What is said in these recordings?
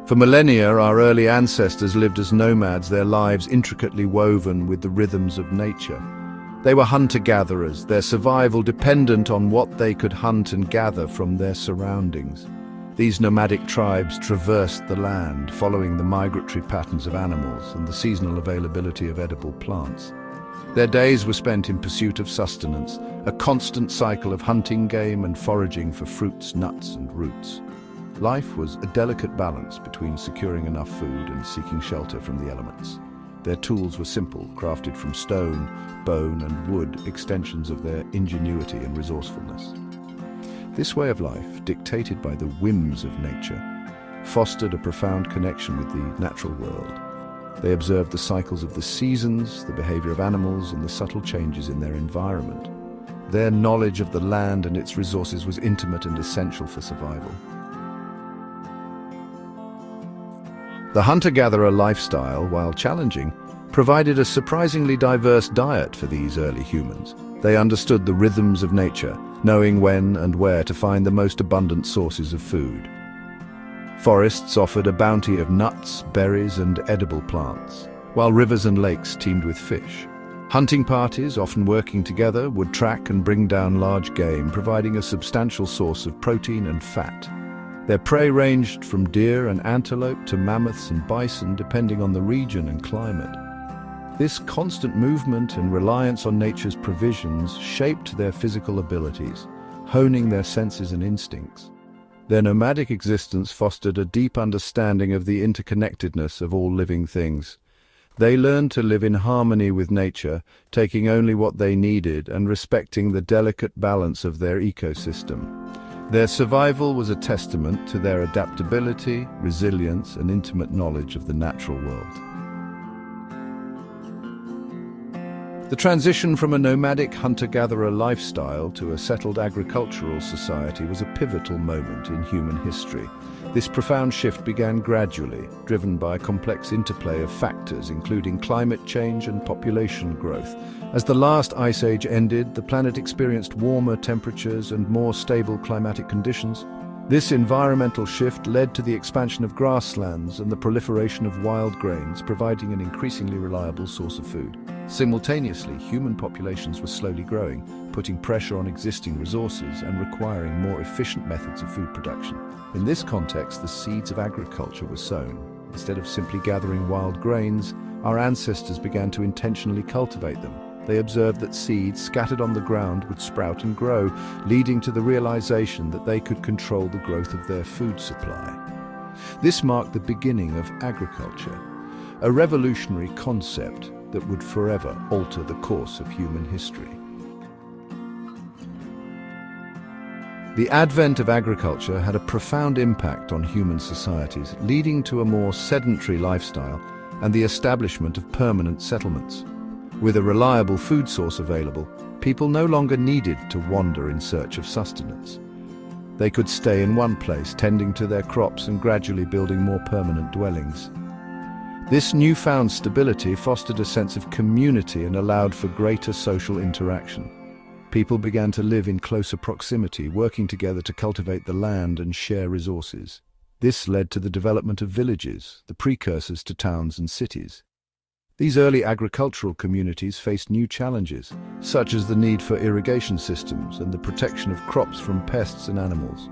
For millennia, our early ancestors lived as nomads, their lives intricately woven with the rhythms of nature. They were hunter-gatherers, their survival dependent on what they could hunt and gather from their surroundings. These nomadic tribes traversed the land, following the migratory patterns of animals and the seasonal availability of edible plants. Their days were spent in pursuit of sustenance, a constant cycle of hunting game and foraging for fruits, nuts, and roots. Life was a delicate balance between securing enough food and seeking shelter from the elements. Their tools were simple, crafted from stone, bone, and wood, extensions of their ingenuity and resourcefulness. This way of life, dictated by the whims of nature, fostered a profound connection with the natural world. They observed the cycles of the seasons, the behavior of animals, and the subtle changes in their environment. Their knowledge of the land and its resources was intimate and essential for survival. The hunter-gatherer lifestyle, while challenging, provided a surprisingly diverse diet for these early humans. They understood the rhythms of nature, knowing when and where to find the most abundant sources of food. Forests offered a bounty of nuts, berries, and edible plants, while rivers and lakes teemed with fish. Hunting parties, often working together, would track and bring down large game, providing a substantial source of protein and fat. Their prey ranged from deer and antelope to mammoths and bison, depending on the region and climate. This constant movement and reliance on nature's provisions shaped their physical abilities, honing their senses and instincts. Their nomadic existence fostered a deep understanding of the interconnectedness of all living things. They learned to live in harmony with nature, taking only what they needed and respecting the delicate balance of their ecosystem. Their survival was a testament to their adaptability, resilience, and intimate knowledge of the natural world. The transition from a nomadic hunter-gatherer lifestyle to a settled agricultural society was a pivotal moment in human history. This profound shift began gradually, driven by a complex interplay of factors, including climate change and population growth. As the last ice age ended, the planet experienced warmer temperatures and more stable climatic conditions. This environmental shift led to the expansion of grasslands and the proliferation of wild grains, providing an increasingly reliable source of food. Simultaneously, human populations were slowly growing, putting pressure on existing resources and requiring more efficient methods of food production. In this context, the seeds of agriculture were sown. Instead of simply gathering wild grains, our ancestors began to intentionally cultivate them. They observed that seeds scattered on the ground would sprout and grow, leading to the realization that they could control the growth of their food supply. This marked the beginning of agriculture, a revolutionary concept that would forever alter the course of human history. The advent of agriculture had a profound impact on human societies, leading to a more sedentary lifestyle and the establishment of permanent settlements. With a reliable food source available, people no longer needed to wander in search of sustenance. They could stay in one place, tending to their crops and gradually building more permanent dwellings. This newfound stability fostered a sense of community and allowed for greater social interaction. People began to live in closer proximity, working together to cultivate the land and share resources. This led to the development of villages, the precursors to towns and cities. These early agricultural communities faced new challenges, such as the need for irrigation systems and the protection of crops from pests and animals.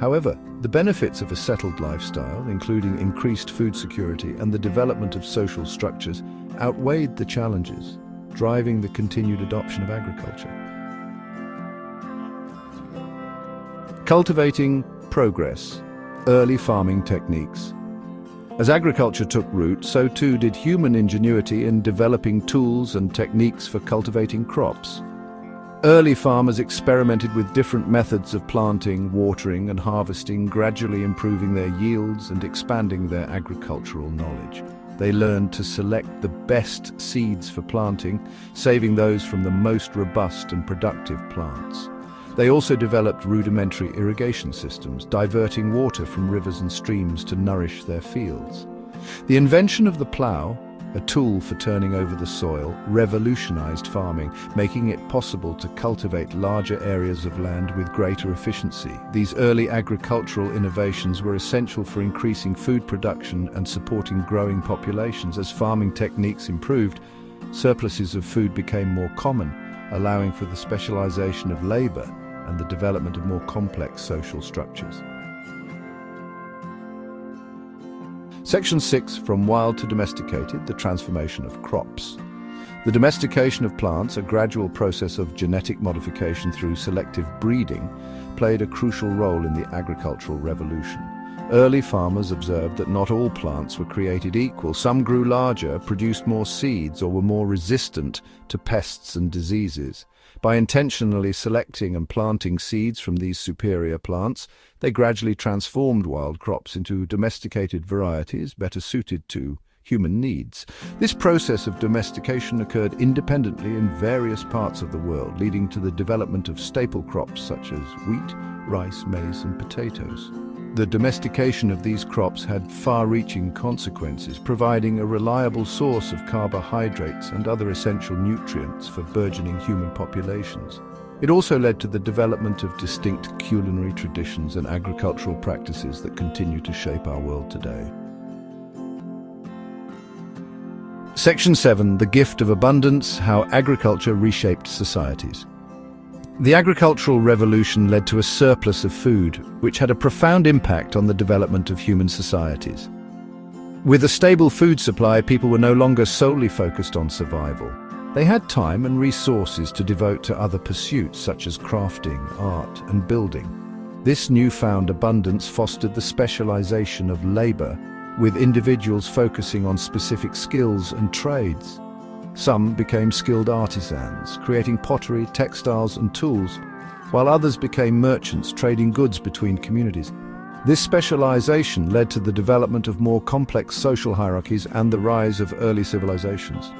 However, the benefits of a settled lifestyle, including increased food security and the development of social structures, outweighed the challenges, driving the continued adoption of agriculture. Cultivating progress, early farming techniques. As agriculture took root, so too did human ingenuity in developing tools and techniques for cultivating crops. Early farmers experimented with different methods of planting, watering, and harvesting, gradually improving their yields and expanding their agricultural knowledge. They learned to select the best seeds for planting, saving those from the most robust and productive plants. They also developed rudimentary irrigation systems, diverting water from rivers and streams to nourish their fields. The invention of the plough, a tool for turning over the soil, revolutionized farming, making it possible to cultivate larger areas of land with greater efficiency. These early agricultural innovations were essential for increasing food production and supporting growing populations. As farming techniques improved, surpluses of food became more common, allowing for the specialization of labor and the development of more complex social structures. Section 6, From Wild to Domesticated, the transformation of crops. The domestication of plants, a gradual process of genetic modification through selective breeding, played a crucial role in the agricultural revolution. Early farmers observed that not all plants were created equal. Some grew larger, produced more seeds, or were more resistant to pests and diseases. By intentionally selecting and planting seeds from these superior plants, they gradually transformed wild crops into domesticated varieties better suited to human needs. This process of domestication occurred independently in various parts of the world, leading to the development of staple crops such as wheat, rice, maize, and potatoes. The domestication of these crops had far-reaching consequences, providing a reliable source of carbohydrates and other essential nutrients for burgeoning human populations. It also led to the development of distinct culinary traditions and agricultural practices that continue to shape our world today. Section 7, The Gift of Abundance, How Agriculture Reshaped Societies. The agricultural revolution led to a surplus of food, which had a profound impact on the development of human societies. With a stable food supply, people were no longer solely focused on survival. They had time and resources to devote to other pursuits such as crafting, art, and building. This newfound abundance fostered the specialization of labor, with individuals focusing on specific skills and trades. Some became skilled artisans, creating pottery, textiles, and tools, while others became merchants, trading goods between communities. This specialization led to the development of more complex social hierarchies and the rise of early civilizations.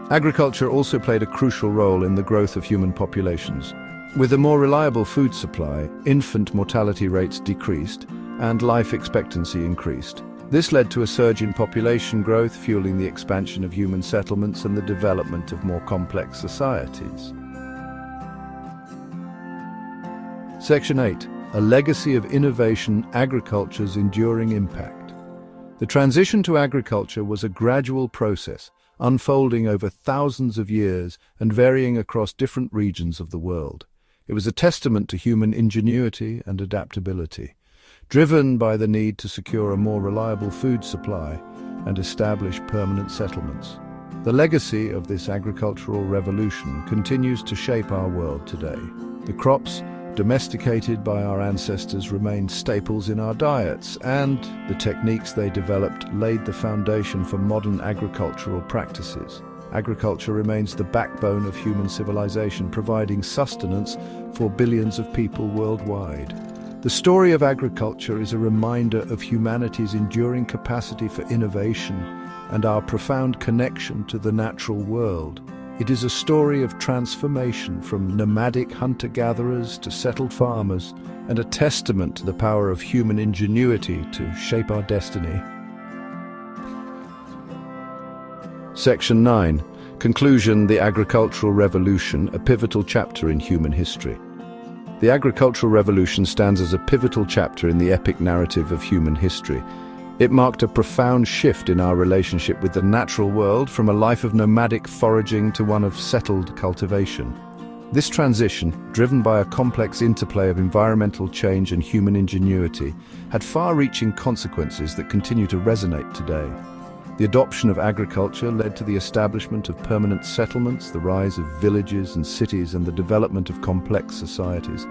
Agriculture also played a crucial role in the growth of human populations. With a more reliable food supply, infant mortality rates decreased and life expectancy increased. This led to a surge in population growth, fueling the expansion of human settlements and the development of more complex societies. Section 8. A Legacy of Innovation, Agriculture's Enduring Impact. The transition to agriculture was a gradual process, unfolding over thousands of years and varying across different regions of the world. It was a testament to human ingenuity and adaptability, driven by the need to secure a more reliable food supply and establish permanent settlements. The legacy of this agricultural revolution continues to shape our world today. The crops domesticated by our ancestors remain staples in our diets, and the techniques they developed laid the foundation for modern agricultural practices. Agriculture remains the backbone of human civilization, providing sustenance for billions of people worldwide. The story of agriculture is a reminder of humanity's enduring capacity for innovation and our profound connection to the natural world. It is a story of transformation from nomadic hunter-gatherers to settled farmers, and a testament to the power of human ingenuity to shape our destiny. Section 9. Conclusion: The Agricultural Revolution, a pivotal chapter in human history. The agricultural revolution stands as a pivotal chapter in the epic narrative of human history. It marked a profound shift in our relationship with the natural world, from a life of nomadic foraging to one of settled cultivation. This transition, driven by a complex interplay of environmental change and human ingenuity, had far-reaching consequences that continue to resonate today. The adoption of agriculture led to the establishment of permanent settlements, the rise of villages and cities, and the development of complex societies.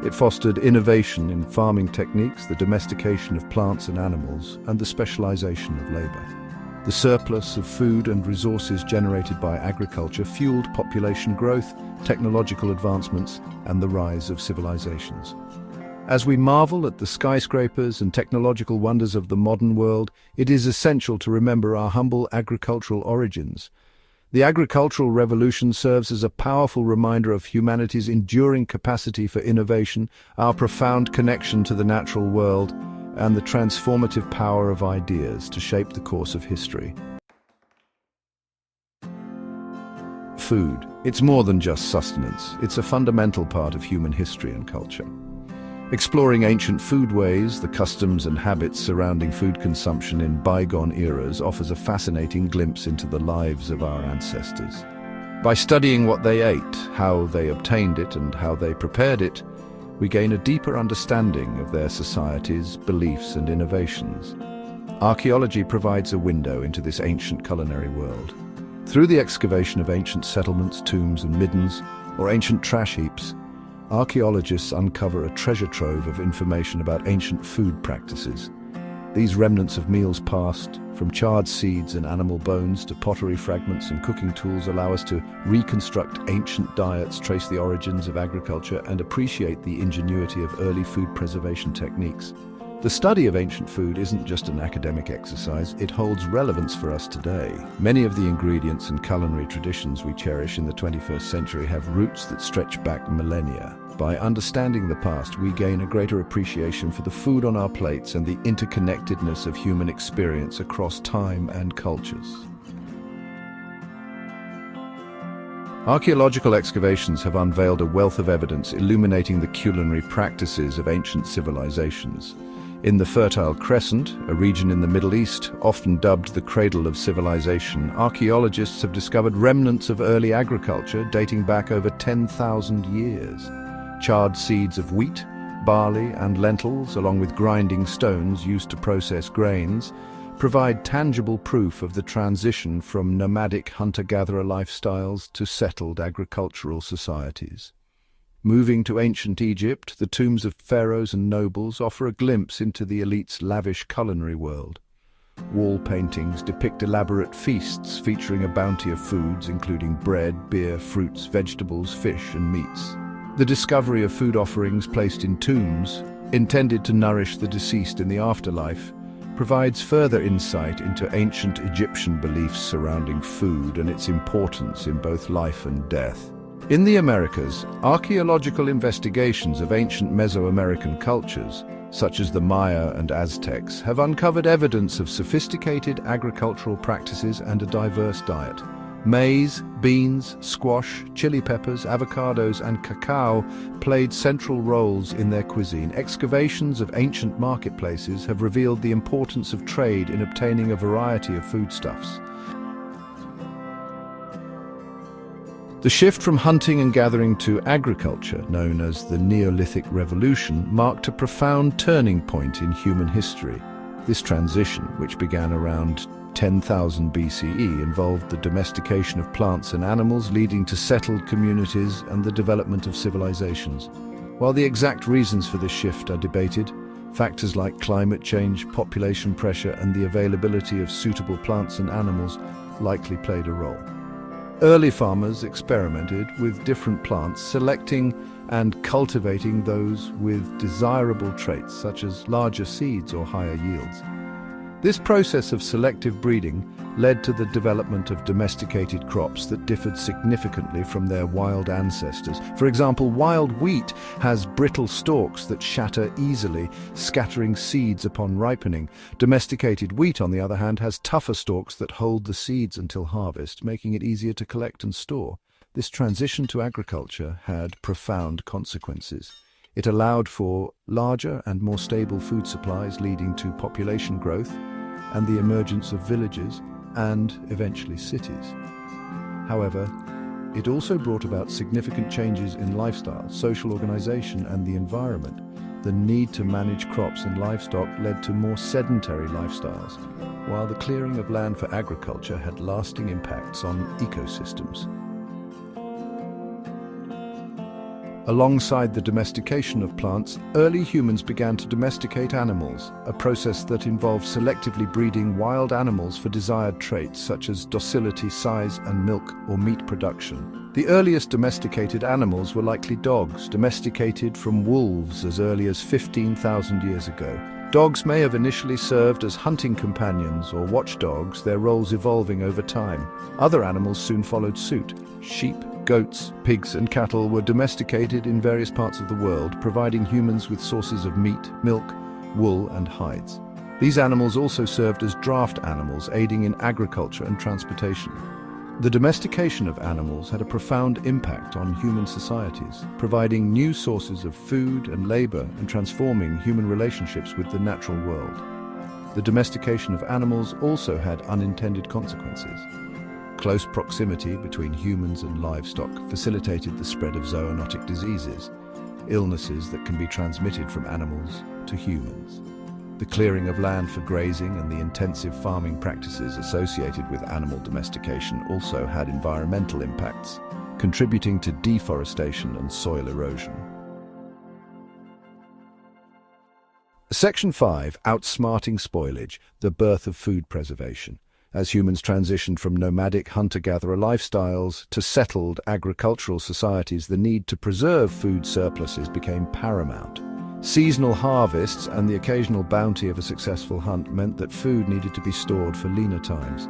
It fostered innovation in farming techniques, the domestication of plants and animals, and the specialization of labor. The surplus of food and resources generated by agriculture fueled population growth, technological advancements, and the rise of civilizations. As we marvel at the skyscrapers and technological wonders of the modern world, it is essential to remember our humble agricultural origins. The agricultural revolution serves as a powerful reminder of humanity's enduring capacity for innovation, our profound connection to the natural world, and the transformative power of ideas to shape the course of history. food. It's more than just sustenance. It's a fundamental part of human history and culture. Exploring ancient foodways, the customs and habits surrounding food consumption in bygone eras offers a fascinating glimpse into the lives of our ancestors. By studying what they ate, how they obtained it, and how they prepared it, we gain a deeper understanding of their societies, beliefs, and innovations. Archaeology provides a window into this ancient culinary world. Through the excavation of ancient settlements, tombs, and middens, or ancient trash heaps, archaeologists uncover a treasure trove of information about ancient food practices. These remnants of meals past, from charred seeds and animal bones to pottery fragments and cooking tools, allow us to reconstruct ancient diets, trace the origins of agriculture, and appreciate the ingenuity of early food preservation techniques. The study of ancient food isn't just an academic exercise, it holds relevance for us today. Many of the ingredients and culinary traditions we cherish in the 21st century have roots that stretch back millennia. By understanding the past, we gain a greater appreciation for the food on our plates and the interconnectedness of human experience across time and cultures. Archaeological excavations have unveiled a wealth of evidence illuminating the culinary practices of ancient civilizations. In the Fertile Crescent, a region in the Middle East, often dubbed the cradle of civilization, archaeologists have discovered remnants of early agriculture dating back over 10,000 years. Charred seeds of wheat, barley, and lentils, along with grinding stones used to process grains, provide tangible proof of the transition from nomadic hunter-gatherer lifestyles to settled agricultural societies. Moving to ancient Egypt, the tombs of pharaohs and nobles offer a glimpse into the elite's lavish culinary world. Wall paintings depict elaborate feasts featuring a bounty of foods including bread, beer, fruits, vegetables, fish, and meats. The discovery of food offerings placed in tombs, intended to nourish the deceased in the afterlife, provides further insight into ancient Egyptian beliefs surrounding food and its importance in both life and death. In the Americas, archaeological investigations of ancient Mesoamerican cultures, such as the Maya and Aztecs, have uncovered evidence of sophisticated agricultural practices and a diverse diet. Maize, beans, squash, chili peppers, avocados, and cacao played central roles in their cuisine. Excavations of ancient marketplaces have revealed the importance of trade in obtaining a variety of foodstuffs. The shift from hunting and gathering to agriculture, known as the Neolithic Revolution, marked a profound turning point in human history. This transition, which began around 10,000 BCE, involved the domestication of plants and animals, leading to settled communities and the development of civilizations. While the exact reasons for this shift are debated, factors like climate change, population pressure, and the availability of suitable plants and animals likely played a role. Early farmers experimented with different plants, selecting and cultivating those with desirable traits, such as larger seeds or higher yields. This process of selective breeding led to the development of domesticated crops that differed significantly from their wild ancestors. For example, wild wheat has brittle stalks that shatter easily, scattering seeds upon ripening. Domesticated wheat, on the other hand, has tougher stalks that hold the seeds until harvest, making it easier to collect and store. This transition to agriculture had profound consequences. It allowed for larger and more stable food supplies, leading to population growth and the emergence of villages and eventually cities. However, it also brought about significant changes in lifestyle, social organization, and the environment. The need to manage crops and livestock led to more sedentary lifestyles, while the clearing of land for agriculture had lasting impacts on ecosystems. Alongside the domestication of plants, early humans began to domesticate animals, a process that involved selectively breeding wild animals for desired traits such as docility, size, and milk or meat production. The earliest domesticated animals were likely dogs, domesticated from wolves as early as 15,000 years ago. Dogs may have initially served as hunting companions or watchdogs, their roles evolving over time. Other animals soon followed suit. Sheep, goats, pigs, and cattle were domesticated in various parts of the world, providing humans with sources of meat, milk, wool, and hides. These animals also served as draft animals, aiding in agriculture and transportation. The domestication of animals had a profound impact on human societies, providing new sources of food and labor and transforming human relationships with the natural world. The domestication of animals also had unintended consequences. Close proximity between humans and livestock facilitated the spread of zoonotic diseases, illnesses that can be transmitted from animals to humans. The clearing of land for grazing and the intensive farming practices associated with animal domestication also had environmental impacts, contributing to deforestation and soil erosion. Section 5. Outsmarting spoilage, the birth of food preservation. As humans transitioned from nomadic hunter-gatherer lifestyles to settled agricultural societies, the need to preserve food surpluses became paramount. Seasonal harvests and the occasional bounty of a successful hunt meant that food needed to be stored for leaner times.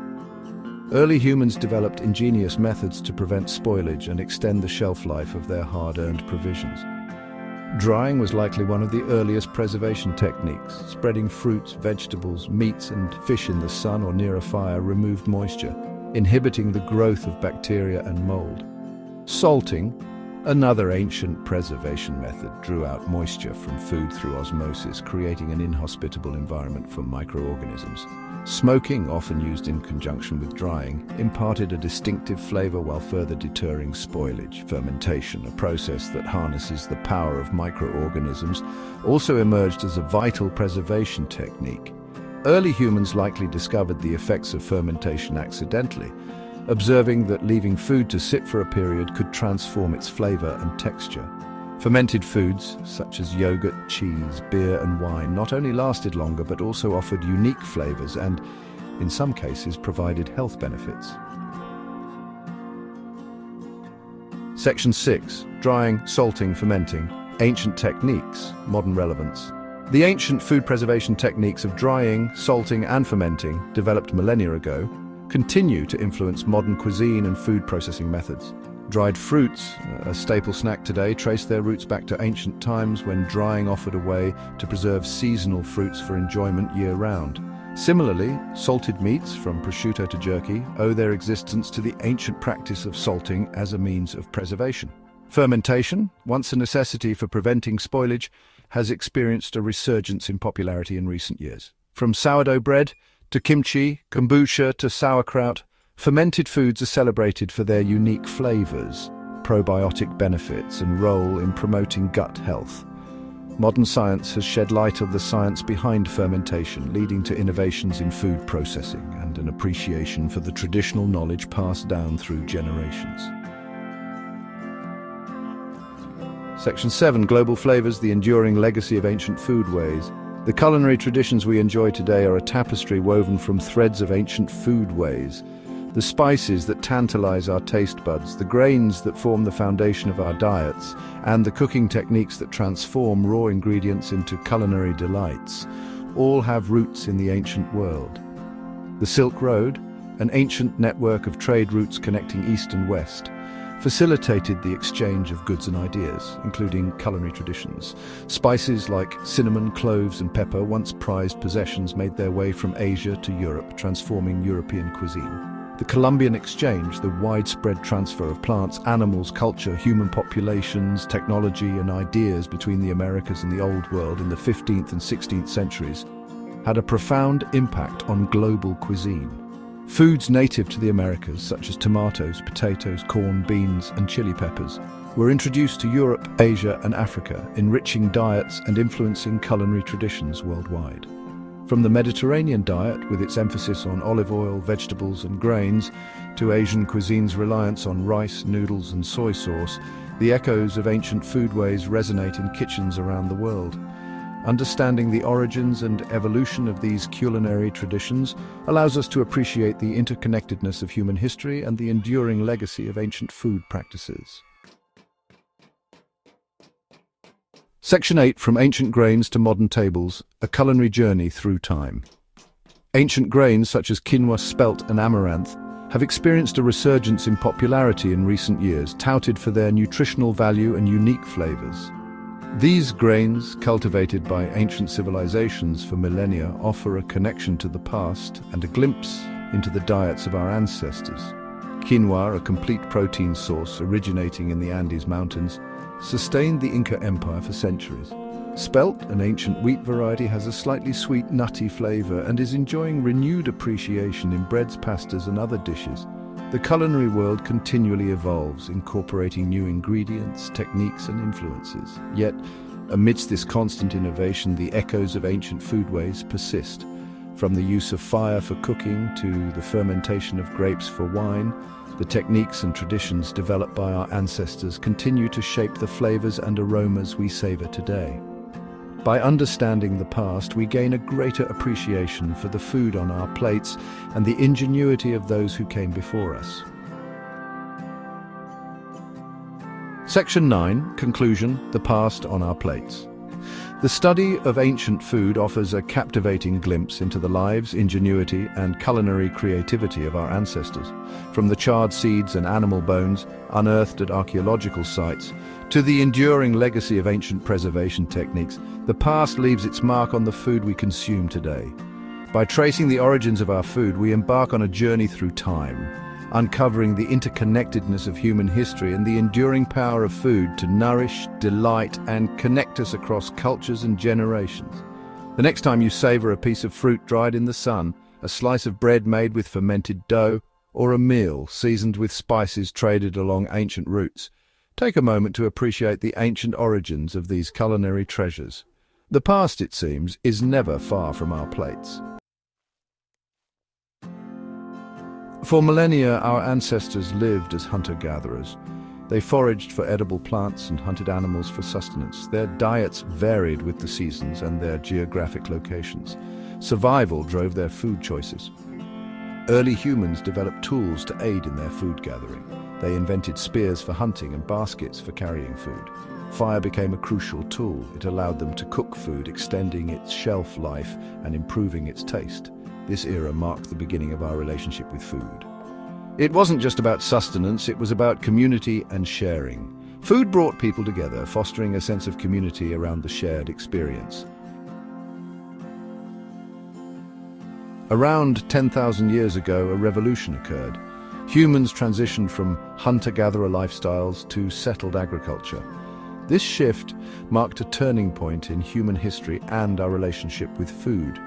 Early humans developed ingenious methods to prevent spoilage and extend the shelf life of their hard-earned provisions. Drying was likely one of the earliest preservation techniques. Spreading fruits, vegetables, meats, and fish in the sun or near a fire removed moisture, inhibiting the growth of bacteria and mold. Salting, another ancient preservation method, drew out moisture from food through osmosis, creating an inhospitable environment for microorganisms. Smoking, often used in conjunction with drying, imparted a distinctive flavor while further deterring spoilage. Fermentation, a process that harnesses the power of microorganisms, also emerged as a vital preservation technique. Early humans likely discovered the effects of fermentation accidentally, observing that leaving food to sit for a period could transform its flavor and texture. Fermented foods, such as yogurt, cheese, beer and wine, not only lasted longer but also offered unique flavors and, in some cases, provided health benefits. Section 6. Drying, salting, fermenting. Ancient techniques, modern relevance. The ancient food preservation techniques of drying, salting and fermenting, developed millennia ago, continue to influence modern cuisine and food processing methods. Dried fruits, a staple snack today, trace their roots back to ancient times when drying offered a way to preserve seasonal fruits for enjoyment year-round. Similarly, salted meats, from prosciutto to jerky, owe their existence to the ancient practice of salting as a means of preservation. Fermentation, once a necessity for preventing spoilage, has experienced a resurgence in popularity in recent years. From sourdough bread to kimchi, kombucha to sauerkraut, fermented foods are celebrated for their unique flavors, probiotic benefits, and role in promoting gut health. Modern science has shed light on the science behind fermentation, leading to innovations in food processing and an appreciation for the traditional knowledge passed down through generations. Section 7. Global flavors, the enduring legacy of ancient foodways. The culinary traditions we enjoy today are a tapestry woven from threads of ancient foodways. The spices that tantalize our taste buds, the grains that form the foundation of our diets, and the cooking techniques that transform raw ingredients into culinary delights, all have roots in the ancient world. The Silk Road, an ancient network of trade routes connecting East and West, facilitated the exchange of goods and ideas, including culinary traditions. Spices like cinnamon, cloves, and pepper, once prized possessions, made their way from Asia to Europe, transforming European cuisine. The Columbian Exchange, the widespread transfer of plants, animals, culture, human populations, technology, and ideas between the Americas and the Old World in the 15th and 16th centuries, had a profound impact on global cuisine. Foods native to the Americas, such as tomatoes, potatoes, corn, beans, and chili peppers, were introduced to Europe, Asia, and Africa, enriching diets and influencing culinary traditions worldwide. From the Mediterranean diet, with its emphasis on olive oil, vegetables, and grains, to Asian cuisine's reliance on rice, noodles, and soy sauce, the echoes of ancient foodways resonate in kitchens around the world. Understanding the origins and evolution of these culinary traditions allows us to appreciate the interconnectedness of human history and the enduring legacy of ancient food practices. Section 8. From ancient grains to modern tables, a culinary journey through time. Ancient grains such as quinoa, spelt, and amaranth have experienced a resurgence in popularity in recent years, touted for their nutritional value and unique flavors. These grains, cultivated by ancient civilizations for millennia, offer a connection to the past and a glimpse into the diets of our ancestors. Quinoa, a complete protein source originating in the Andes Mountains, sustained the Inca Empire for centuries. Spelt, an ancient wheat variety, has a slightly sweet, nutty flavor and is enjoying renewed appreciation in breads, pastas, and other dishes. The culinary world continually evolves, incorporating new ingredients, techniques, and influences. Yet, amidst this constant innovation, the echoes of ancient foodways persist. From the use of fire for cooking to the fermentation of grapes for wine, the techniques and traditions developed by our ancestors continue to shape the flavors and aromas we savor today. By understanding the past, we gain a greater appreciation for the food on our plates and the ingenuity of those who came before us. Section 9, Conclusion, the past on our plates. The study of ancient food offers a captivating glimpse into the lives, ingenuity, and culinary creativity of our ancestors. From the charred seeds and animal bones unearthed at archaeological sites to the enduring legacy of ancient preservation techniques, the past leaves its mark on the food we consume today. By tracing the origins of our food, we embark on a journey through time, uncovering the interconnectedness of human history and the enduring power of food to nourish, delight, and connect us across cultures and generations. The next time you savor a piece of fruit dried in the sun, a slice of bread made with fermented dough, or a meal seasoned with spices traded along ancient routes, take a moment to appreciate the ancient origins of these culinary treasures. The past, it seems, is never far from our plates. For millennia, our ancestors lived as hunter-gatherers. They foraged for edible plants and hunted animals for sustenance. Their diets varied with the seasons and their geographic locations. Survival drove their food choices. Early humans developed tools to aid in their food gathering. They invented spears for hunting and baskets for carrying food. Fire became a crucial tool. It allowed them to cook food, extending its shelf life and improving its taste. This era marked the beginning of our relationship with food. It wasn't just about sustenance, it was about community and sharing. Food brought people together, fostering a sense of community around the shared experience. Around 10,000 years ago, a revolution occurred. Humans transitioned from hunter-gatherer lifestyles to settled agriculture. This shift marked a turning point in human history and our relationship with food.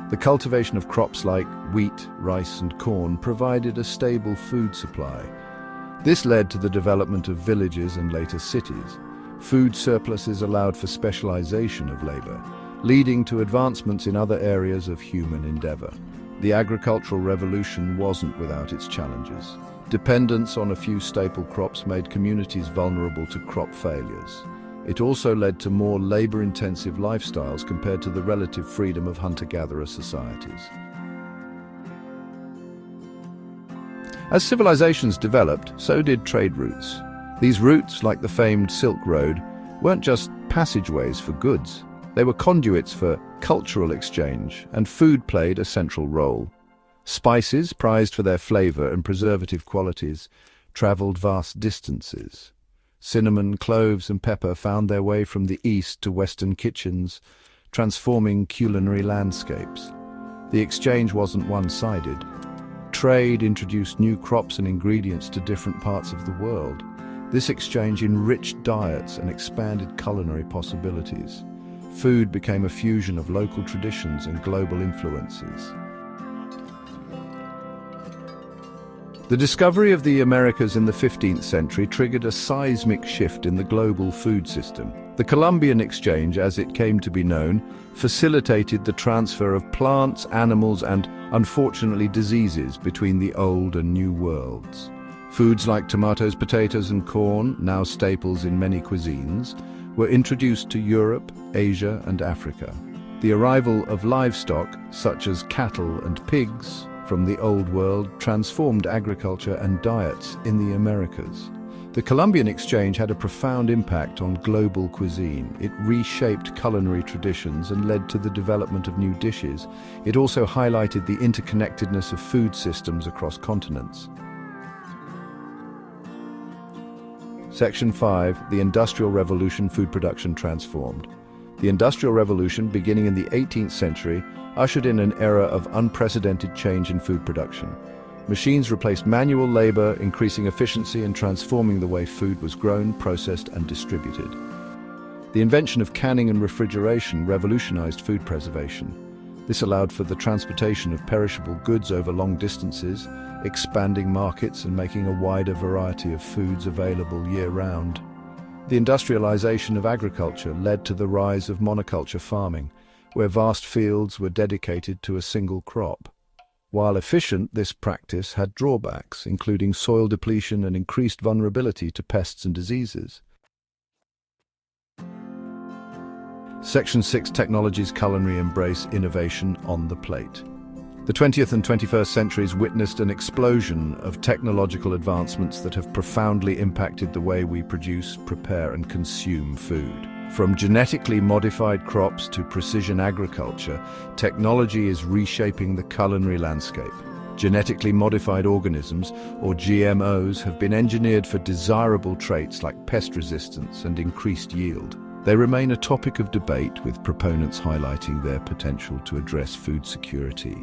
The cultivation of crops like wheat, rice, and corn provided a stable food supply. This led to the development of villages and later cities. Food surpluses allowed for specialization of labor, leading to advancements in other areas of human endeavor. The agricultural revolution wasn't without its challenges. Dependence on a few staple crops made communities vulnerable to crop failures. It also led to more labor-intensive lifestyles compared to the relative freedom of hunter-gatherer societies. As civilizations developed, so did trade routes. These routes, like the famed Silk Road, weren't just passageways for goods. They were conduits for cultural exchange, and food played a central role. Spices, prized for their flavor and preservative qualities, traveled vast distances. Cinnamon, cloves, and pepper found their way from the east to western kitchens, transforming culinary landscapes. The exchange wasn't one-sided. Trade introduced new crops and ingredients to different parts of the world. This exchange enriched diets and expanded culinary possibilities. Food became a fusion of local traditions and global influences. The discovery of the Americas in the 15th century triggered a seismic shift in the global food system. The Columbian Exchange, as it came to be known, facilitated the transfer of plants, animals, and, unfortunately, diseases between the old and new worlds. Foods like tomatoes, potatoes, and corn, now staples in many cuisines, were introduced to Europe, Asia, and Africa. The arrival of livestock, such as cattle and pigs, from the Old World transformed agriculture and diets in the Americas. The Columbian Exchange had a profound impact on global cuisine. It reshaped culinary traditions and led to the development of new dishes. It also highlighted the interconnectedness of food systems across continents. Section 5. The Industrial Revolution. Food production transformed. The Industrial Revolution, beginning in the 18th century, ushered in an era of unprecedented change in food production. Machines replaced manual labor, increasing efficiency and transforming the way food was grown, processed, and distributed. The invention of canning and refrigeration revolutionized food preservation. This allowed for the transportation of perishable goods over long distances, expanding markets and making a wider variety of foods available year-round. The industrialization of agriculture led to the rise of monoculture farming, where vast fields were dedicated to a single crop. While efficient, this practice had drawbacks, including soil depletion and increased vulnerability to pests and diseases. Section 6. Technologies. Culinary. Embrace innovation on the plate. The 20th and 21st centuries witnessed an explosion of technological advancements that have profoundly impacted the way we produce, prepare, and consume food. From genetically modified crops to precision agriculture, technology is reshaping the culinary landscape. Genetically modified organisms, or GMOs, have been engineered for desirable traits like pest resistance and increased yield. They remain a topic of debate, with proponents highlighting their potential to address food security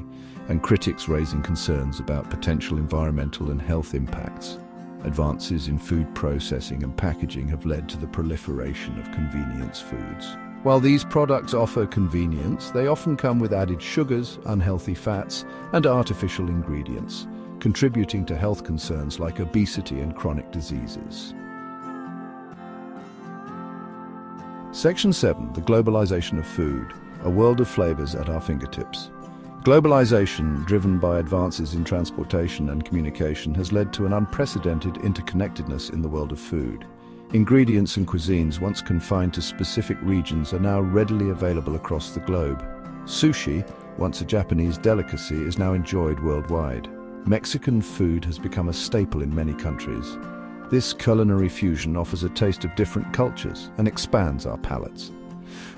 and critics raising concerns about potential environmental and health impacts. Advances in food processing and packaging have led to the proliferation of convenience foods. While these products offer convenience, they often come with added sugars, unhealthy fats, and artificial ingredients, contributing to health concerns like obesity and chronic diseases. Section 7. The globalization of food, a world of flavors at our fingertips. Globalization, driven by advances in transportation and communication, has led to an unprecedented interconnectedness in the world of food. Ingredients and cuisines once confined to specific regions are now readily available across the globe. Sushi, once a Japanese delicacy, is now enjoyed worldwide. Mexican food has become a staple in many countries. This culinary fusion offers a taste of different cultures and expands our palates.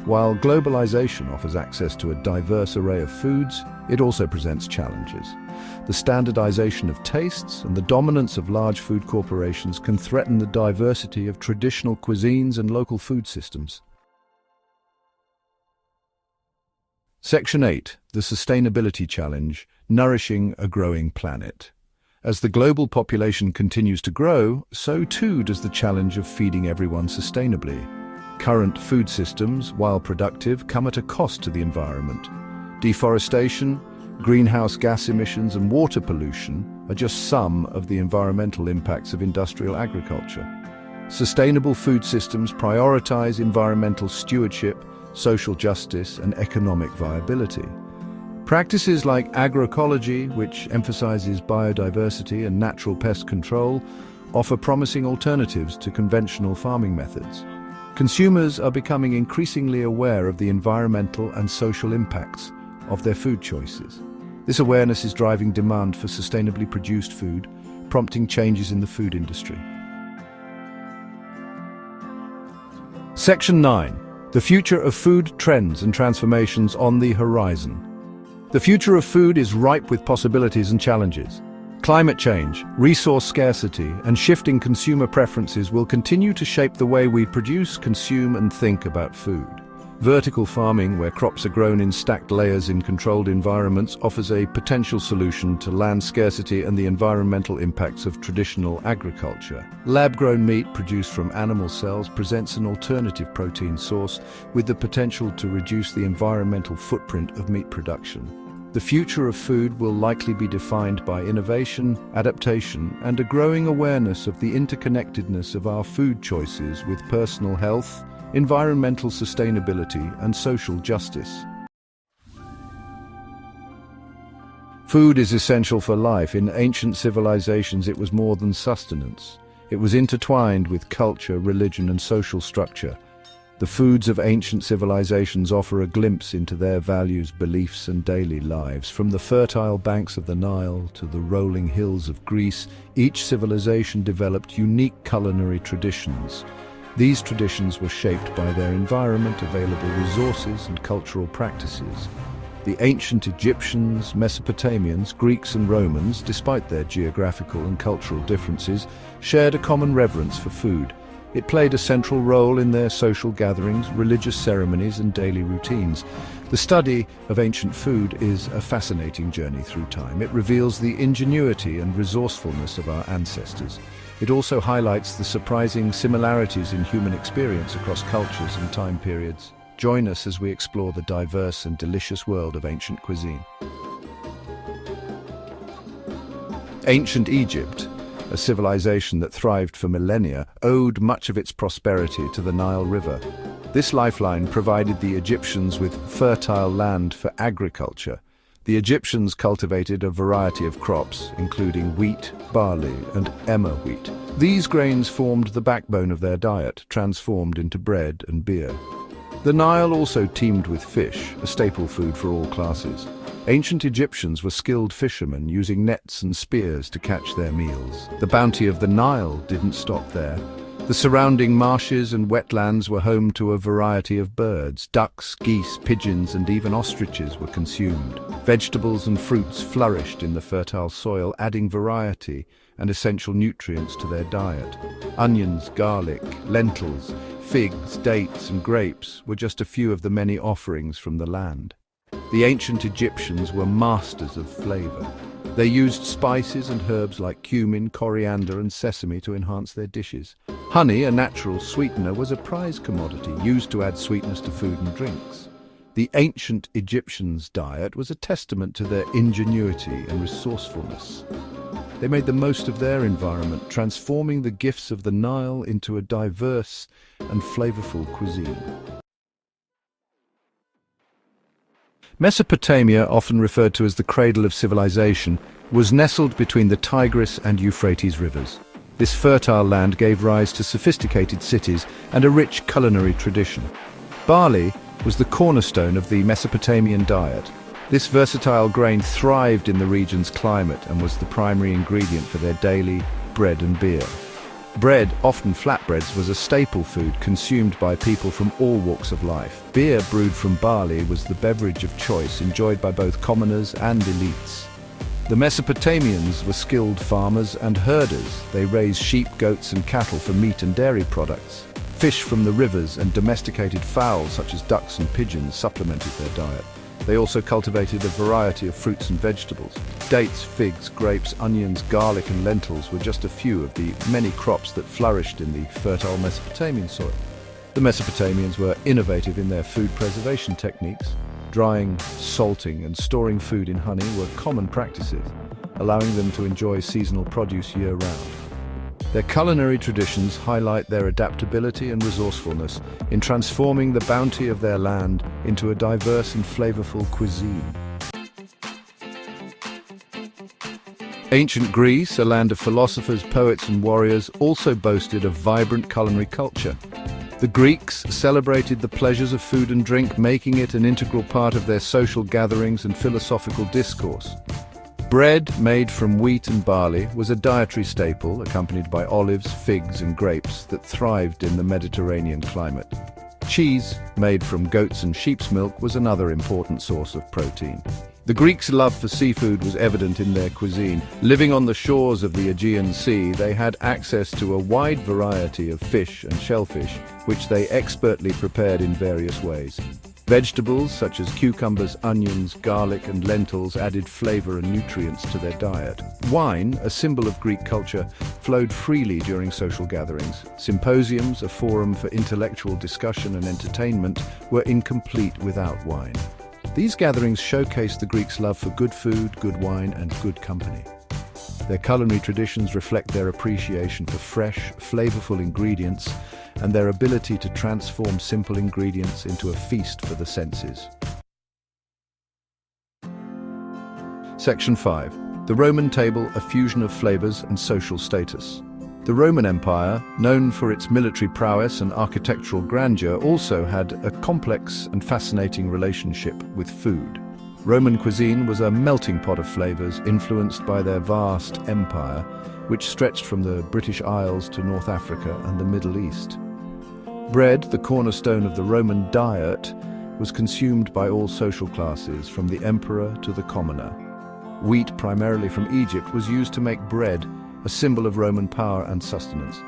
While globalization offers access to a diverse array of foods, it also presents challenges. The standardization of tastes and the dominance of large food corporations can threaten the diversity of traditional cuisines and local food systems. Section 8. The Sustainability Challenge, Nourishing a Growing Planet. As the global population continues to grow, so too does the challenge of feeding everyone sustainably. Current food systems, while productive, come at a cost to the environment. Deforestation, greenhouse gas emissions, and water pollution are just some of the environmental impacts of industrial agriculture. Sustainable food systems prioritize environmental stewardship, social justice, and economic viability. Practices like agroecology, which emphasizes biodiversity and natural pest control, offer promising alternatives to conventional farming methods. Consumers are becoming increasingly aware of the environmental and social impacts of their food choices. This awareness is driving demand for sustainably produced food, prompting changes in the food industry. Section 9. The future of food, trends and transformations on the horizon. The future of food is ripe with possibilities and challenges. Climate change, resource scarcity, and shifting consumer preferences will continue to shape the way we produce, consume, and think about food. Vertical farming, where crops are grown in stacked layers in controlled environments, offers a potential solution to land scarcity and the environmental impacts of traditional agriculture. Lab-grown meat produced from animal cells presents an alternative protein source with the potential to reduce the environmental footprint of meat production. The future of food will likely be defined by innovation, adaptation, and a growing awareness of the interconnectedness of our food choices with personal health, environmental sustainability, and social justice. Food is essential for life. In ancient civilizations, it was more than sustenance. It was intertwined with culture, religion, and social structure. The foods of ancient civilizations offer a glimpse into their values, beliefs, and daily lives. From the fertile banks of the Nile to the rolling hills of Greece, each civilization developed unique culinary traditions. These traditions were shaped by their environment, available resources, and cultural practices. The ancient Egyptians, Mesopotamians, Greeks, and Romans, despite their geographical and cultural differences, shared a common reverence for food. It played a central role in their social gatherings, religious ceremonies, and daily routines. The study of ancient food is a fascinating journey through time. It reveals the ingenuity and resourcefulness of our ancestors. It also highlights the surprising similarities in human experience across cultures and time periods. Join us as we explore the diverse and delicious world of ancient cuisine. Ancient Egypt, a civilization that thrived for millennia, owed much of its prosperity to the Nile River. This lifeline provided the Egyptians with fertile land for agriculture. The Egyptians cultivated a variety of crops, including wheat, barley, and emmer wheat. These grains formed the backbone of their diet, transformed into bread and beer. The Nile also teemed with fish, a staple food for all classes. Ancient Egyptians were skilled fishermen, using nets and spears to catch their meals. The bounty of the Nile didn't stop there. The surrounding marshes and wetlands were home to a variety of birds. Ducks, geese, pigeons, and even ostriches were consumed. Vegetables and fruits flourished in the fertile soil, adding variety and essential nutrients to their diet. Onions, garlic, lentils, figs, dates, and grapes were just a few of the many offerings from the land. The ancient Egyptians were masters of flavor. They used spices and herbs like cumin, coriander, and sesame to enhance their dishes. Honey, a natural sweetener, was a prized commodity used to add sweetness to food and drinks. The ancient Egyptians' diet was a testament to their ingenuity and resourcefulness. They made the most of their environment, transforming the gifts of the Nile into a diverse and flavorful cuisine. Mesopotamia, often referred to as the cradle of civilization, was nestled between the Tigris and Euphrates rivers. This fertile land gave rise to sophisticated cities and a rich culinary tradition. Barley was the cornerstone of the Mesopotamian diet. This versatile grain thrived in the region's climate and was the primary ingredient for their daily bread and beer. Bread, often flatbreads, was a staple food consumed by people from all walks of life. Beer brewed from barley was the beverage of choice, enjoyed by both commoners and elites. The Mesopotamians were skilled farmers and herders. They raised sheep, goats, and cattle for meat and dairy products. Fish from the rivers and domesticated fowls such as ducks and pigeons supplemented their diet. They also cultivated a variety of fruits and vegetables. Dates, figs, grapes, onions, garlic, and lentils were just a few of the many crops that flourished in the fertile Mesopotamian soil. The Mesopotamians were innovative in their food preservation techniques. Drying, salting, and storing food in honey were common practices, allowing them to enjoy seasonal produce year-round. Their culinary traditions highlight their adaptability and resourcefulness in transforming the bounty of their land into a diverse and flavorful cuisine. Ancient Greece, a land of philosophers, poets, and warriors, also boasted a vibrant culinary culture. The Greeks celebrated the pleasures of food and drink, making it an integral part of their social gatherings and philosophical discourse. Bread made from wheat and barley was a dietary staple, accompanied by olives, figs, and grapes that thrived in the Mediterranean climate. Cheese, made from goats and sheep's milk, was another important source of protein. The Greeks' love for seafood was evident in their cuisine. Living on the shores of the Aegean Sea, they had access to a wide variety of fish and shellfish, which they expertly prepared in various ways. Vegetables such as cucumbers, onions, garlic, and lentils added flavor and nutrients to their diet. Wine, a symbol of Greek culture, flowed freely during social gatherings. Symposiums, a forum for intellectual discussion and entertainment, were incomplete without wine. These gatherings showcased the Greeks' love for good food, good wine, and good company. Their culinary traditions reflect their appreciation for fresh, flavorful ingredients and their ability to transform simple ingredients into a feast for the senses. Section 5. The Roman Table, a fusion of flavors and social status. The Roman Empire, known for its military prowess and architectural grandeur, also had a complex and fascinating relationship with food. Roman cuisine was a melting pot of flavors influenced by their vast empire, which stretched from the British Isles to North Africa and the Middle East. Bread, the cornerstone of the Roman diet, was consumed by all social classes, from the emperor to the commoner. Wheat, primarily from Egypt, was used to make bread, a symbol of Roman power and sustenance.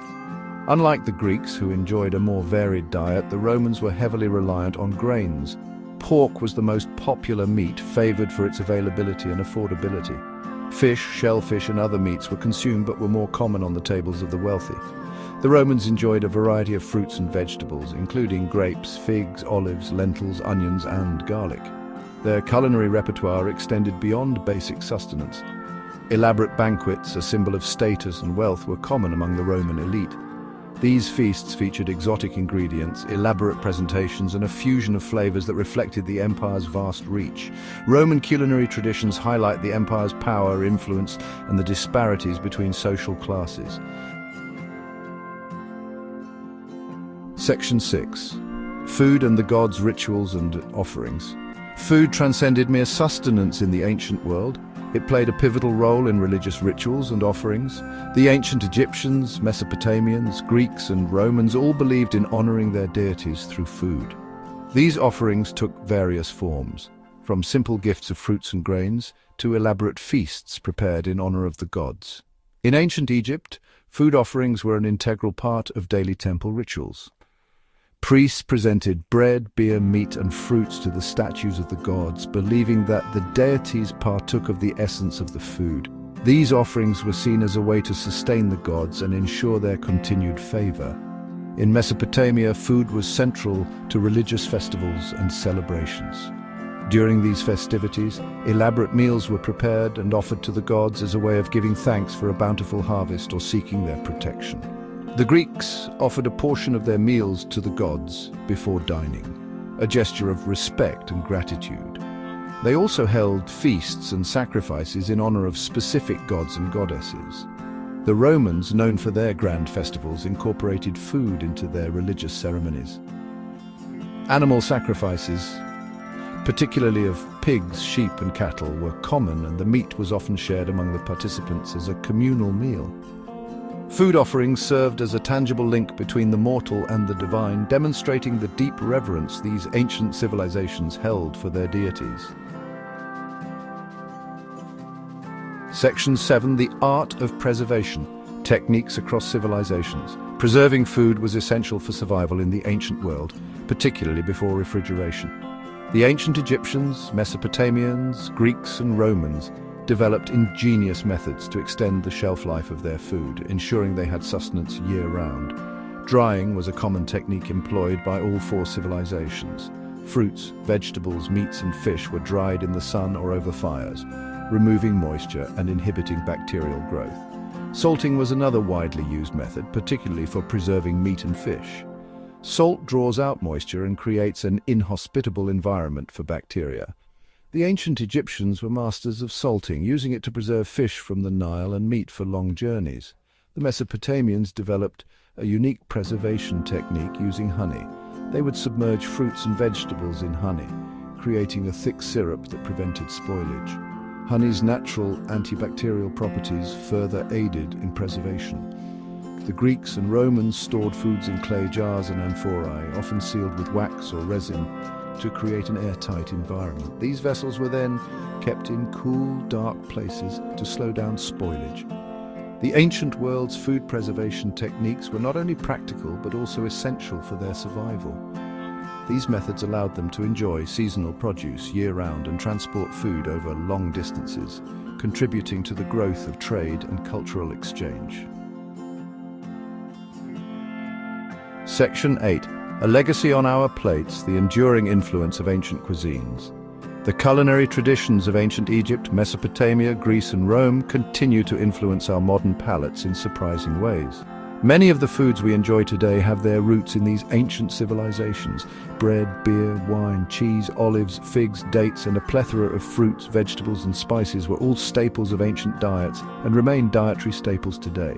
Unlike the Greeks, who enjoyed a more varied diet, the Romans were heavily reliant on grains. Pork was the most popular meat, favored for its availability and affordability. Fish, shellfish, and other meats were consumed but were more common on the tables of the wealthy. The Romans enjoyed a variety of fruits and vegetables, including grapes, figs, olives, lentils, onions, and garlic. Their culinary repertoire extended beyond basic sustenance. Elaborate banquets, a symbol of status and wealth, were common among the Roman elite. These feasts featured exotic ingredients, elaborate presentations, and a fusion of flavors that reflected the empire's vast reach. Roman culinary traditions highlight the empire's power, influence, and the disparities between social classes. Section 6. Food and the gods, rituals and offerings. Food transcended mere sustenance in the ancient world. It played a pivotal role in religious rituals and offerings. The ancient Egyptians, Mesopotamians, Greeks, and Romans all believed in honoring their deities through food. These offerings took various forms, from simple gifts of fruits and grains to elaborate feasts prepared in honor of the gods. In ancient Egypt, food offerings were an integral part of daily temple rituals. Priests presented bread, beer, meat, and fruits to the statues of the gods, believing that the deities partook of the essence of the food. These offerings were seen as a way to sustain the gods and ensure their continued favor. In Mesopotamia, food was central to religious festivals and celebrations. During these festivities, elaborate meals were prepared and offered to the gods as a way of giving thanks for a bountiful harvest or seeking their protection. The Greeks offered a portion of their meals to the gods before dining, a gesture of respect and gratitude. They also held feasts and sacrifices in honor of specific gods and goddesses. The Romans, known for their grand festivals, incorporated food into their religious ceremonies. Animal sacrifices, particularly of pigs, sheep, and cattle, were common, and the meat was often shared among the participants as a communal meal. Food offerings served as a tangible link between the mortal and the divine, demonstrating the deep reverence these ancient civilizations held for their deities. Section 7. The art of preservation. Techniques across civilizations. Preserving food was essential for survival in the ancient world, particularly before refrigeration. The ancient Egyptians, Mesopotamians, Greeks, and Romans developed ingenious methods to extend the shelf life of their food, ensuring they had sustenance year-round. Drying was a common technique employed by all four civilizations. Fruits, vegetables, meats, and fish were dried in the sun or over fires, removing moisture and inhibiting bacterial growth. Salting was another widely used method, particularly for preserving meat and fish. Salt draws out moisture and creates an inhospitable environment for bacteria. The ancient Egyptians were masters of salting, using it to preserve fish from the Nile and meat for long journeys. The Mesopotamians developed a unique preservation technique using honey. They would submerge fruits and vegetables in honey, creating a thick syrup that prevented spoilage. Honey's natural antibacterial properties further aided in preservation. The Greeks and Romans stored foods in clay jars and amphorae, often sealed with wax or resin, to create an airtight environment. These vessels were then kept in cool, dark places to slow down spoilage. The ancient world's food preservation techniques were not only practical but also essential for their survival. These methods allowed them to enjoy seasonal produce year-round and transport food over long distances, contributing to the growth of trade and cultural exchange. Section 8. A legacy on our plates, the enduring influence of ancient cuisines. The culinary traditions of ancient Egypt, Mesopotamia, Greece, and Rome continue to influence our modern palates in surprising ways. Many of the foods we enjoy today have their roots in these ancient civilizations. Bread, beer, wine, cheese, olives, figs, dates, and a plethora of fruits, vegetables, and spices were all staples of ancient diets and remain dietary staples today.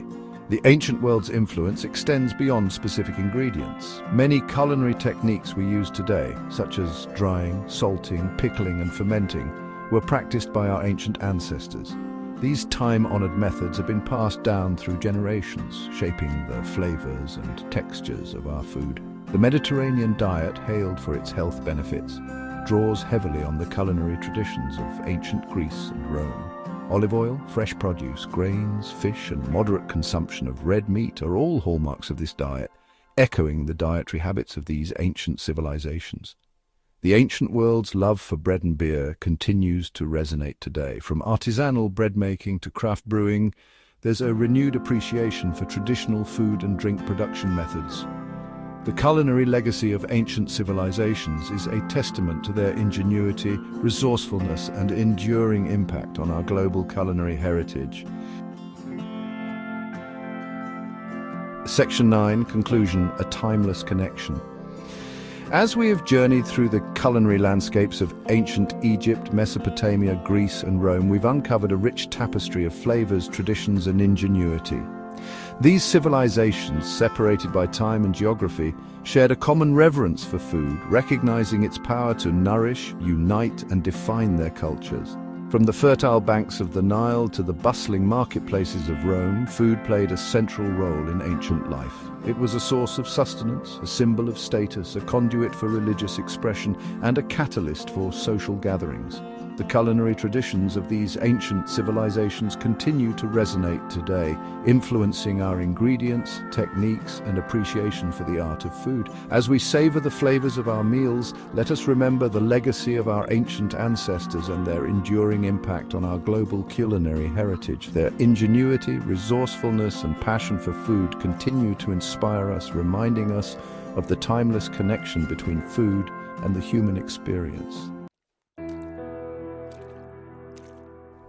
The ancient world's influence extends beyond specific ingredients. Many culinary techniques we use today, such as drying, salting, pickling, and fermenting, were practiced by our ancient ancestors. These time-honored methods have been passed down through generations, shaping the flavors and textures of our food. The Mediterranean diet, hailed for its health benefits, draws heavily on the culinary traditions of ancient Greece and Rome. Olive oil, fresh produce, grains, fish, and moderate consumption of red meat are all hallmarks of this diet, echoing the dietary habits of these ancient civilizations. The ancient world's love for bread and beer continues to resonate today. From artisanal bread making to craft brewing, there's a renewed appreciation for traditional food and drink production methods. The culinary legacy of ancient civilizations is a testament to their ingenuity, resourcefulness, and enduring impact on our global culinary heritage. Section 9, Conclusion, A Timeless Connection. As we have journeyed through the culinary landscapes of ancient Egypt, Mesopotamia, Greece, and Rome, we've uncovered a rich tapestry of flavors, traditions, and ingenuity. These civilizations, separated by time and geography, shared a common reverence for food, recognizing its power to nourish, unite, and define their cultures. From the fertile banks of the Nile to the bustling marketplaces of Rome, food played a central role in ancient life. It was a source of sustenance, a symbol of status, a conduit for religious expression, and a catalyst for social gatherings. The culinary traditions of these ancient civilizations continue to resonate today, influencing our ingredients, techniques, and appreciation for the art of food. As we savor the flavors of our meals, let us remember the legacy of our ancient ancestors and their enduring impact on our global culinary heritage. Their ingenuity, resourcefulness, and passion for food continue to inspire us, reminding us of the timeless connection between food and the human experience.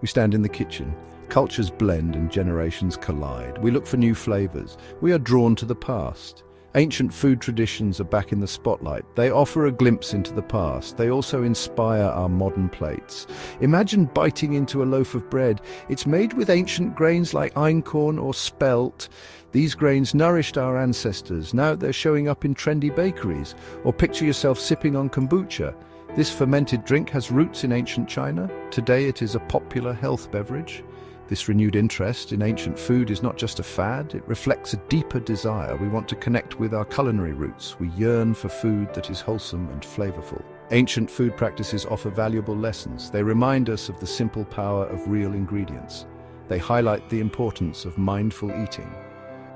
We stand in the kitchen. Cultures blend and generations collide. We look for new flavors. We are drawn to the past. Ancient food traditions are back in the spotlight. They offer a glimpse into the past. They also inspire our modern plates. Imagine biting into a loaf of bread. It's made with ancient grains like einkorn or spelt. These grains nourished our ancestors. Now they're showing up in trendy bakeries. Or picture yourself sipping on kombucha. This fermented drink has roots in ancient China. Today it is a popular health beverage. This renewed interest in ancient food is not just a fad, it reflects a deeper desire. We want to connect with our culinary roots. We yearn for food that is wholesome and flavorful. Ancient food practices offer valuable lessons. They remind us of the simple power of real ingredients. They highlight the importance of mindful eating.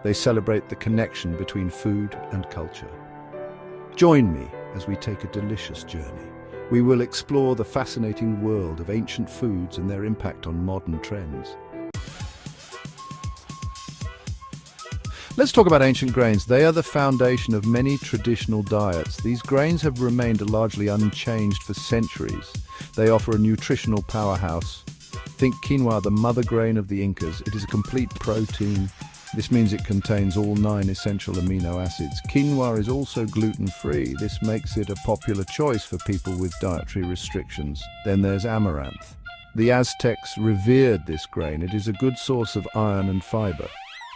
They celebrate the connection between food and culture. Join me as we take a delicious journey. We will explore the fascinating world of ancient foods and their impact on modern trends. Let's talk about ancient grains. They are the foundation of many traditional diets. These grains have remained largely unchanged for centuries. They offer a nutritional powerhouse. Think quinoa, the mother grain of the Incas. It is a complete protein. This means it contains all 9 essential amino acids. Quinoa is also gluten-free. This makes it a popular choice for people with dietary restrictions. Then there's amaranth. The Aztecs revered this grain. It is a good source of iron and fiber.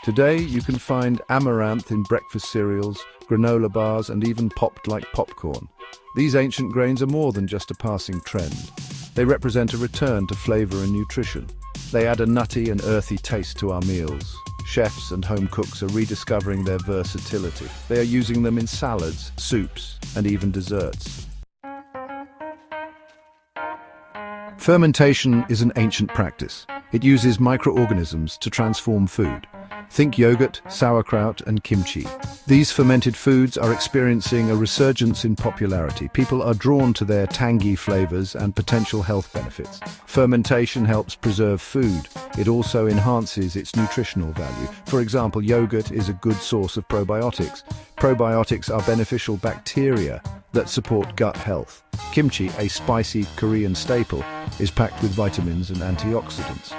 Today, you can find amaranth in breakfast cereals, granola bars, and even popped like popcorn. These ancient grains are more than just a passing trend. They represent a return to flavor and nutrition. They add a nutty and earthy taste to our meals. Chefs and home cooks are rediscovering their versatility. They are using them in salads, soups, and even desserts. Fermentation is an ancient practice. It uses microorganisms to transform food. Think yogurt, sauerkraut, and kimchi. These fermented foods are experiencing a resurgence in popularity. People are drawn to their tangy flavors and potential health benefits. Fermentation helps preserve food. It also enhances its nutritional value. For example, yogurt is a good source of probiotics. Probiotics are beneficial bacteria that support gut health. Kimchi, a spicy Korean staple, is packed with vitamins and antioxidants.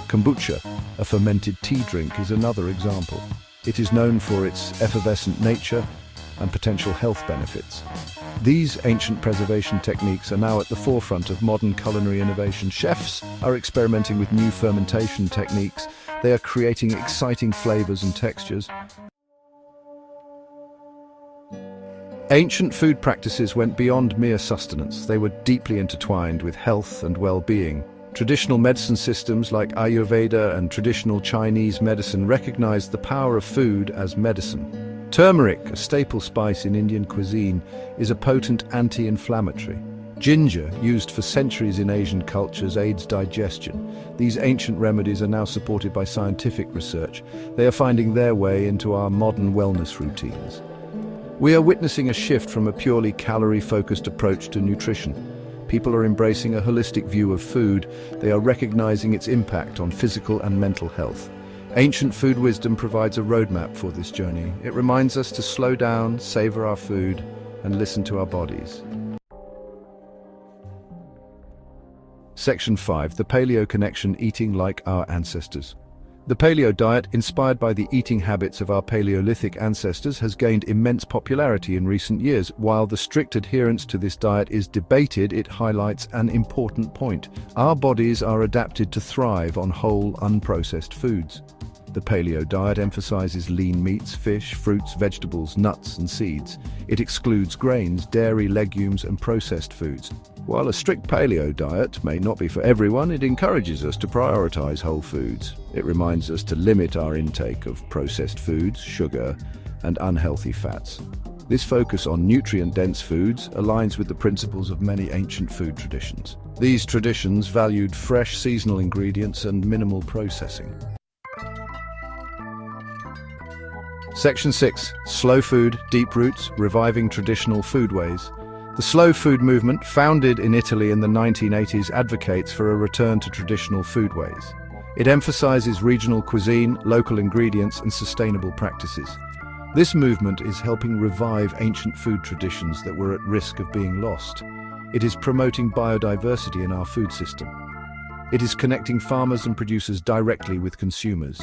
Kombucha, a fermented tea drink, is another example. It is known for its effervescent nature and potential health benefits. These ancient preservation techniques are now at the forefront of modern culinary innovation. Chefs are experimenting with new fermentation techniques. They are creating exciting flavors and textures. Ancient food practices went beyond mere sustenance. They were deeply intertwined with health and well-being. Traditional medicine systems like Ayurveda and traditional Chinese medicine recognized the power of food as medicine. Turmeric, a staple spice in Indian cuisine, is a potent anti-inflammatory. Ginger, used for centuries in Asian cultures, aids digestion. These ancient remedies are now supported by scientific research. They are finding their way into our modern wellness routines. We are witnessing a shift from a purely calorie-focused approach to nutrition. People are embracing a holistic view of food. They are recognizing its impact on physical and mental health. Ancient food wisdom provides a roadmap for this journey. It reminds us to slow down, savor our food, and listen to our bodies. Section 5. The Paleo Connection: Eating like our ancestors. The paleo diet, inspired by the eating habits of our Paleolithic ancestors, has gained immense popularity in recent years. While the strict adherence to this diet is debated, it highlights an important point. Our bodies are adapted to thrive on whole, unprocessed foods. The paleo diet emphasizes lean meats, fish, fruits, vegetables, nuts, and seeds. It excludes grains, dairy, legumes, and processed foods. While a strict paleo diet may not be for everyone, it encourages us to prioritize whole foods. It reminds us to limit our intake of processed foods, sugar, and unhealthy fats. This focus on nutrient-dense foods aligns with the principles of many ancient food traditions. These traditions valued fresh, seasonal ingredients and minimal processing. Section 6. Slow food, deep roots, reviving traditional foodways. The slow food movement, founded in Italy in the 1980s, advocates for a return to traditional foodways. It emphasizes regional cuisine, local ingredients, and sustainable practices. This movement is helping revive ancient food traditions that were at risk of being lost. It is promoting biodiversity in our food system. It is connecting farmers and producers directly with consumers.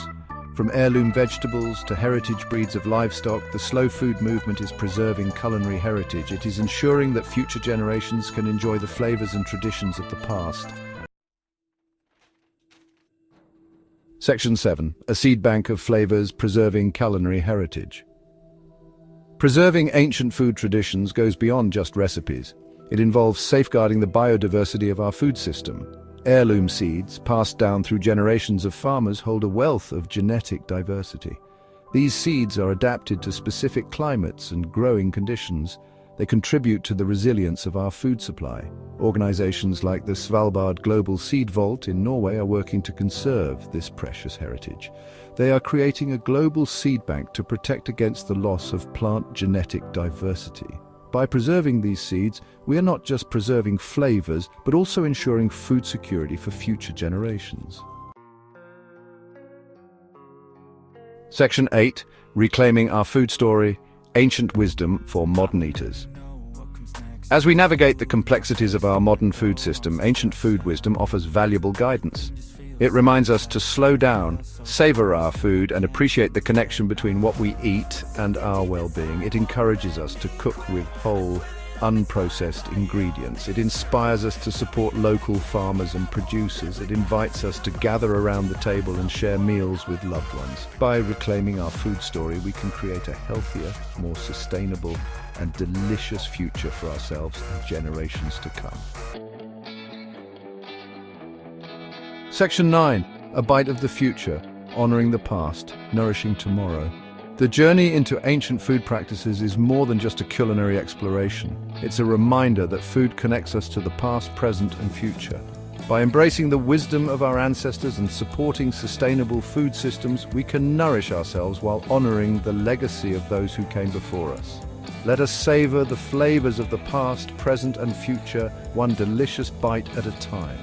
From heirloom vegetables to heritage breeds of livestock, the slow food movement is preserving culinary heritage. It is ensuring that future generations can enjoy the flavors and traditions of the past. Section 7. A seed bank of flavors, preserving culinary heritage. Preserving ancient food traditions goes beyond just recipes. It involves safeguarding the biodiversity of our food system. Heirloom seeds, passed down through generations of farmers, hold a wealth of genetic diversity. These seeds are adapted to specific climates and growing conditions. They contribute to the resilience of our food supply. Organizations like the Svalbard Global Seed Vault in Norway are working to conserve this precious heritage. They are creating a global seed bank to protect against the loss of plant genetic diversity. By preserving these seeds, we are not just preserving flavors, but also ensuring food security for future generations. Section 8. Reclaiming our food story, ancient wisdom for modern eaters. As we navigate the complexities of our modern food system, ancient food wisdom offers valuable guidance. It reminds us to slow down, savor our food, and appreciate the connection between what we eat and our well-being. It encourages us to cook with whole, unprocessed ingredients. It inspires us to support local farmers and producers. It invites us to gather around the table and share meals with loved ones. By reclaiming our food story, we can create a healthier, more sustainable, and delicious future for ourselves and generations to come. Section 9. A bite of the future, honoring the past, nourishing tomorrow. The journey into ancient food practices is more than just a culinary exploration. It's a reminder that food connects us to the past, present, and future. By embracing the wisdom of our ancestors and supporting sustainable food systems, we can nourish ourselves while honoring the legacy of those who came before us. Let us savor the flavors of the past, present, and future, one delicious bite at a time.